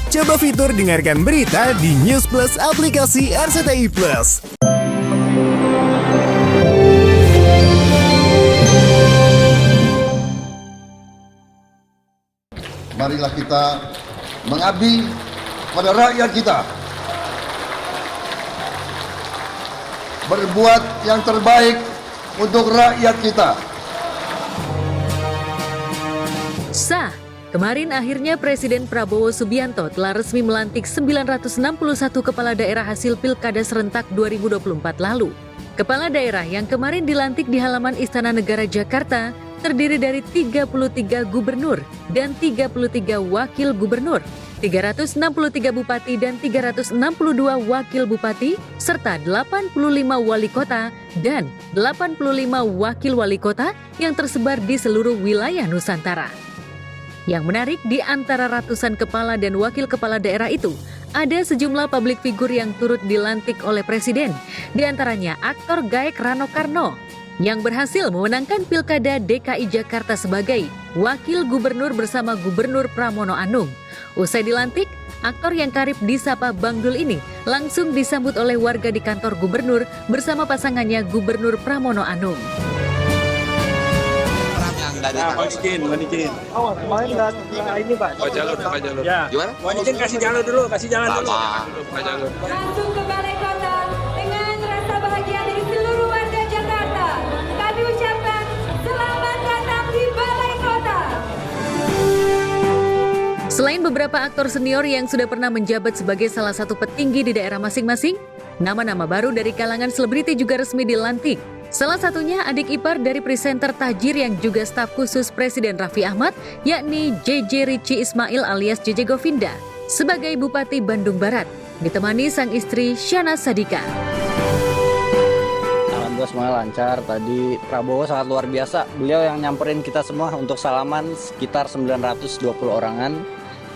Coba fitur dengarkan berita di News Plus aplikasi RCTI Plus. Marilah kita mengabdi pada rakyat kita. Berbuat yang terbaik untuk rakyat kita. Sah, kemarin akhirnya Presiden Prabowo Subianto telah resmi melantik 961 kepala daerah hasil Pilkada serentak 2024 lalu. Kepala daerah yang kemarin dilantik di halaman Istana Negara Jakarta terdiri dari 33 gubernur dan 33 wakil gubernur, 363 bupati dan 362 wakil bupati, serta 85 wali kota dan 85 wakil wali kota yang tersebar di seluruh wilayah Nusantara. Yang menarik, di antara ratusan kepala dan wakil kepala daerah itu, ada sejumlah publik figur yang turut dilantik oleh Presiden, di antaranya aktor Gaek Rano Karno, yang berhasil memenangkan Pilkada DKI Jakarta sebagai wakil gubernur bersama Gubernur Pramono Anung. Usai dilantik, aktor yang karib disapa Bang Dul ini langsung disambut oleh warga di kantor gubernur bersama pasangannya Gubernur Pramono Anung. Manikin. Oh, kemarin nggak ini Pak. Pak jalur. Ya. Gimana? Manikin kasih jalan dulu. Pak jalur. Langsung ke Balai Kota dengan rasa bahagia dari seluruh warga Jakarta. Kami ucapkan selamat datang di Balai Kota. Selain beberapa aktor senior yang sudah pernah menjabat sebagai salah satu petinggi di daerah masing-masing, nama-nama baru dari kalangan selebriti juga resmi dilantik. Salah satunya adik ipar dari presenter Tajir yang juga staf khusus Presiden Raffi Ahmad, yakni JJ Ritchie Ismail alias JJ Govinda, sebagai Bupati Bandung Barat, ditemani sang istri Syana Sadika. Alhamdulillah semuanya lancar. Tadi Prabowo sangat luar biasa. Beliau yang nyamperin kita semua untuk salaman sekitar 920 orangan.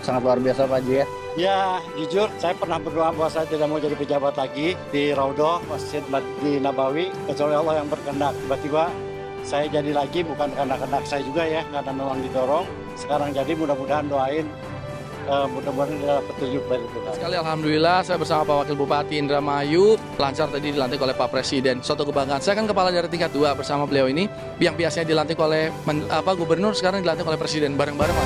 Sangat luar biasa Pak Haji ya. Ya, jujur saya pernah berdoa bahwa saya tidak mau jadi pejabat lagi di Raudhah Masjid di Nabawi, kecuali Allah yang berkehendak. Tiba-tiba saya jadi lagi, bukan karena kehendak saya juga ya, karena memang didorong. Sekarang jadi mudah-mudahan doain, mudah-mudahan dapat petunjuk dari Tuhan. Sekali alhamdulillah saya bersama Pak Wakil Bupati Indramayu lancar tadi dilantik oleh Pak Presiden. Suatu kebanggaan. Saya kan kepala daerah tingkat 2 bersama beliau ini, yang biasanya dilantik oleh gubernur, sekarang dilantik oleh Presiden bareng-bareng.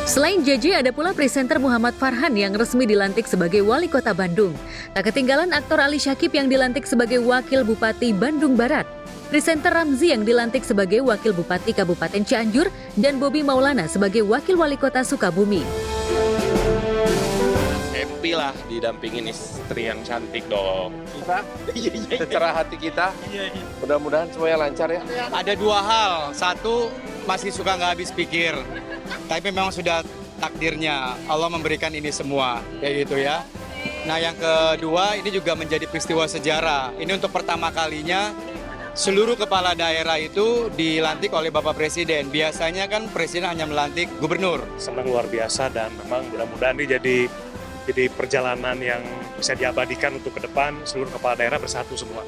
Selain JJ, ada pula presenter Muhammad Farhan yang resmi dilantik sebagai Wali Kota Bandung. Tak ketinggalan aktor Ali Syakib yang dilantik sebagai Wakil Bupati Bandung Barat. Presenter Ramzi yang dilantik sebagai Wakil Bupati Kabupaten Cianjur dan Bobby Maulana sebagai Wakil Wali Kota Sukabumi. Happy lah didampingin istri yang cantik dong. Secerah hati kita. Mudah-mudahan semuanya lancar ya. Ada dua hal. Satu, masih suka nggak habis pikir. Tapi memang sudah takdirnya Allah memberikan ini semua, kayak gitu ya. Nah yang kedua, ini juga menjadi peristiwa sejarah. Ini untuk pertama kalinya seluruh kepala daerah itu dilantik oleh Bapak Presiden. Biasanya kan Presiden hanya melantik gubernur. Senang luar biasa dan memang mudah-mudahan ini jadi perjalanan yang bisa diabadikan untuk ke depan, seluruh kepala daerah bersatu semua.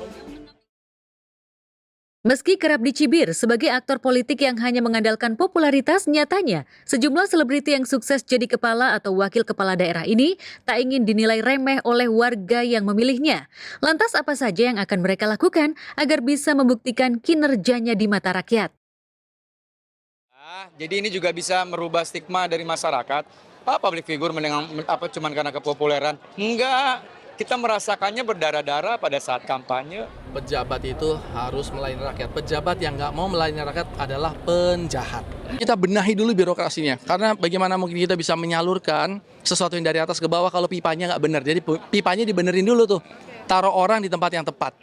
Meski kerap dicibir sebagai aktor politik yang hanya mengandalkan popularitas, nyatanya sejumlah selebriti yang sukses jadi kepala atau wakil kepala daerah ini tak ingin dinilai remeh oleh warga yang memilihnya. Lantas apa saja yang akan mereka lakukan agar bisa membuktikan kinerjanya di mata rakyat? Jadi ini juga bisa merubah stigma dari masyarakat. Public figure cuman karena kepopuleran? Enggak. Kita merasakannya berdarah-darah pada saat kampanye. Pejabat itu harus melayani rakyat. Pejabat yang nggak mau melayani rakyat adalah penjahat. Kita benahi dulu birokrasinya. Karena bagaimana mungkin kita bisa menyalurkan sesuatu yang dari atas ke bawah kalau pipanya nggak benar. Jadi pipanya dibenerin dulu tuh. Taruh orang di tempat yang tepat.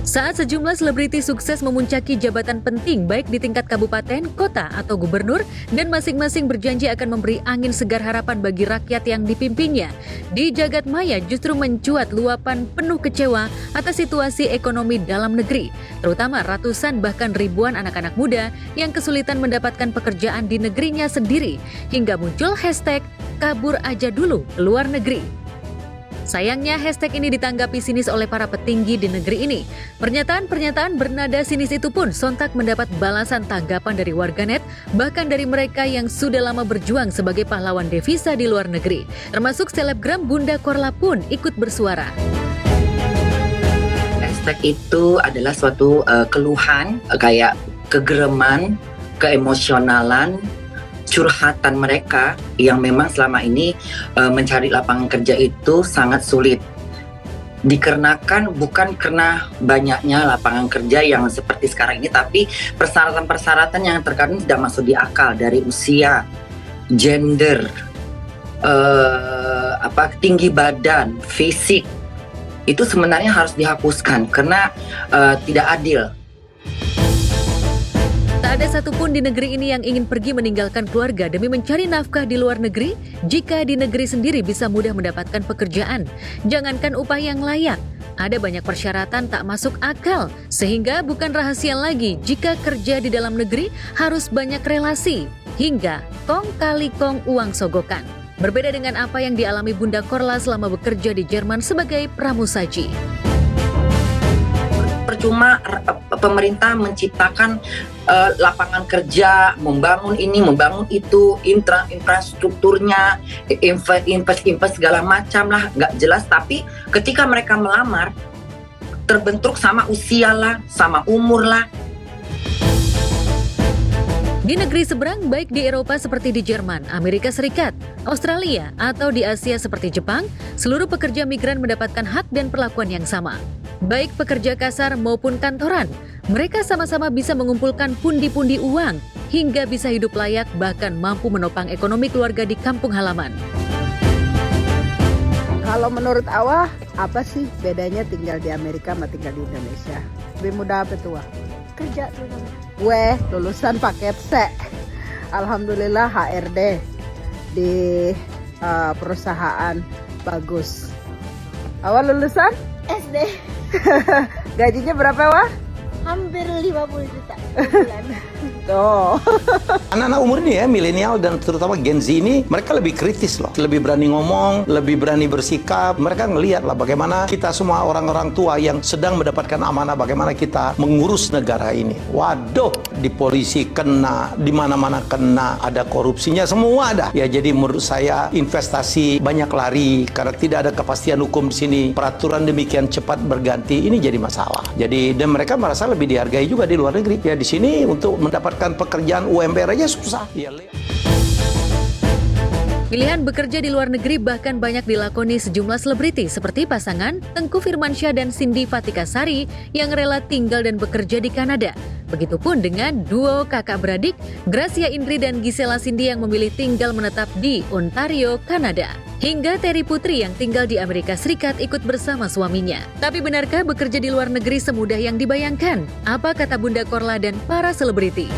Saat sejumlah selebriti sukses memuncaki jabatan penting baik di tingkat kabupaten, kota, atau gubernur, dan masing-masing berjanji akan memberi angin segar harapan bagi rakyat yang dipimpinnya, di jagat maya justru mencuat luapan penuh kecewa atas situasi ekonomi dalam negeri, terutama ratusan bahkan ribuan anak-anak muda yang kesulitan mendapatkan pekerjaan di negerinya sendiri, hingga muncul hashtag kabur aja dulu ke luar negeri. Sayangnya hashtag ini ditanggapi sinis oleh para petinggi di negeri ini. Pernyataan-pernyataan bernada sinis itu pun sontak mendapat balasan tanggapan dari warganet, bahkan dari mereka yang sudah lama berjuang sebagai pahlawan devisa di luar negeri. Termasuk selebgram Bunda Korla pun ikut bersuara. Hashtag itu adalah suatu keluhan, kayak kegereman, keemosionalan, curhatan mereka yang memang selama ini mencari lapangan kerja itu sangat sulit. Dikarenakan bukan karena banyaknya lapangan kerja yang seperti sekarang ini, tapi persyaratan-persyaratan yang terkadang tidak masuk di akal, dari usia, gender, tinggi badan, fisik. Itu sebenarnya harus dihapuskan karena tidak adil. Tak ada satupun di negeri ini yang ingin pergi meninggalkan keluarga demi mencari nafkah di luar negeri jika di negeri sendiri bisa mudah mendapatkan pekerjaan. Jangankan upah yang layak, ada banyak persyaratan tak masuk akal, sehingga bukan rahasia lagi jika kerja di dalam negeri harus banyak relasi, hingga kong kali kong uang sogokan. Berbeda dengan apa yang dialami Bunda Korla selama bekerja di Jerman sebagai pramusaji. Percuma pemerintah menciptakan lapangan kerja, membangun ini, membangun itu, infrastrukturnya, invest segala macam lah, nggak jelas. Tapi ketika mereka melamar, terbentuk sama usia lah, sama umur lah. Di negeri seberang, baik di Eropa seperti di Jerman, Amerika Serikat, Australia, atau di Asia seperti Jepang, seluruh pekerja migran mendapatkan hak dan perlakuan yang sama. Baik pekerja kasar maupun kantoran, mereka sama-sama bisa mengumpulkan pundi-pundi uang, hingga bisa hidup layak bahkan mampu menopang ekonomi keluarga di kampung halaman. Kalau menurut Awah, apa sih bedanya tinggal di Amerika sama tinggal di Indonesia? Lebih mudah apa tuh, Wah? Kerja terutama. Gue lulusan paket C. Alhamdulillah HRD di perusahaan bagus. Awal lulusan? SD. Gajinya berapa, Wah? Hampir 50 juta bulan. Tuh. Anak-anak umur ini ya, milenial dan terutama Gen Z ini, mereka lebih kritis loh. Lebih berani ngomong, lebih berani bersikap. Mereka ngelihat lah bagaimana kita semua orang-orang tua yang sedang mendapatkan amanah, bagaimana kita mengurus negara ini. Waduh, di polisi kena, di mana-mana kena, ada korupsinya, semua ada. Ya jadi menurut saya investasi banyak lari karena tidak ada kepastian hukum di sini. Peraturan demikian cepat berganti, ini jadi masalah. Jadi dan mereka merasa lebih dihargai juga di luar negeri. Ya di sini untuk mendapatkan pekerjaan UMR aja susah. Pilihan bekerja di luar negeri bahkan banyak dilakoni sejumlah selebriti seperti pasangan Tengku Firmansyah dan Cindy Fatikasari yang rela tinggal dan bekerja di Kanada. Begitupun dengan duo kakak beradik Gracia Indri dan Gisela Cindy yang memilih tinggal menetap di Ontario, Kanada. Hingga Terry Putri yang tinggal di Amerika Serikat ikut bersama suaminya. Tapi benarkah bekerja di luar negeri semudah yang dibayangkan? Apa kata Bunda Korla dan para selebriti?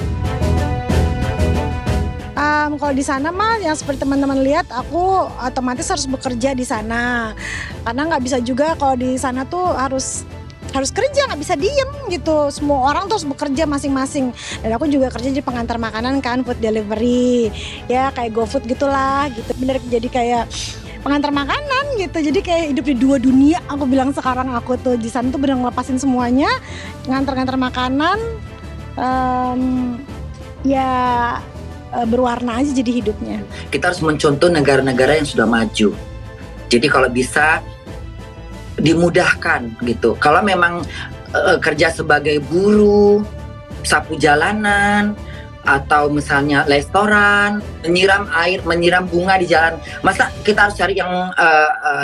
Kalau di sana mah yang seperti teman-teman lihat, aku otomatis harus bekerja di sana. Karena nggak bisa juga kalau di sana tuh harus kerja, nggak bisa diem gitu. Semua orang terus bekerja masing-masing. Dan aku juga kerja di pengantar makanan kan, food delivery. Ya kayak GoFood gitulah gitu. Bener jadi kayak pengantar makanan gitu. Jadi kayak hidup di dua dunia. Aku bilang sekarang aku tuh di sana tuh bener ngelepasin semuanya. Ngantar-ngantar makanan. Berwarna aja jadi hidupnya. Kita harus mencontoh negara-negara yang sudah maju. Jadi kalau bisa dimudahkan gitu. Kalau memang kerja sebagai buruh, sapu jalanan, atau misalnya restoran, menyiram air, menyiram bunga di jalan, masa kita harus cari yang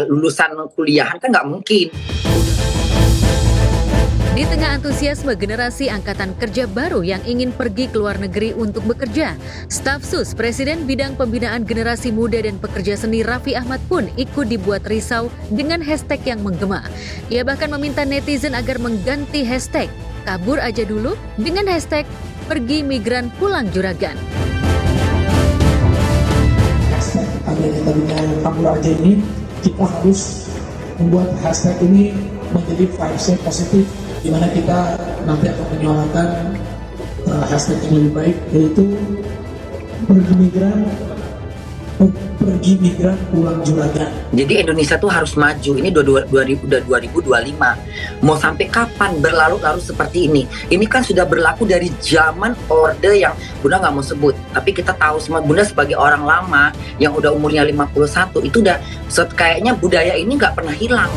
lulusan kuliahan, kan nggak mungkin. Di tengah antusiasme generasi angkatan kerja baru yang ingin pergi ke luar negeri untuk bekerja, staf sus Presiden Bidang Pembinaan Generasi Muda dan Pekerja Seni Raffi Ahmad pun ikut dibuat risau dengan hashtag yang menggema. Ia bahkan meminta netizen agar mengganti hashtag kabur aja dulu dengan hashtag pergi migran pulang juragan. Hashtag kita bicara kabur aja ini, kita harus membuat hashtag ini menjadi vibes positif, di mana kita nanti akan menyuarakan hashtag yang lebih baik, yaitu pergi migran pergi migran pulang juragan. Jadi Indonesia tuh harus maju. Ini udah 2025. Mau sampai kapan berlarut-larut seperti ini? Ini kan sudah berlaku dari zaman Orde yang Bunda nggak mau sebut. Tapi kita tahu semua, Bunda sebagai orang lama yang udah umurnya 51, itu udah kayaknya budaya ini nggak pernah hilang.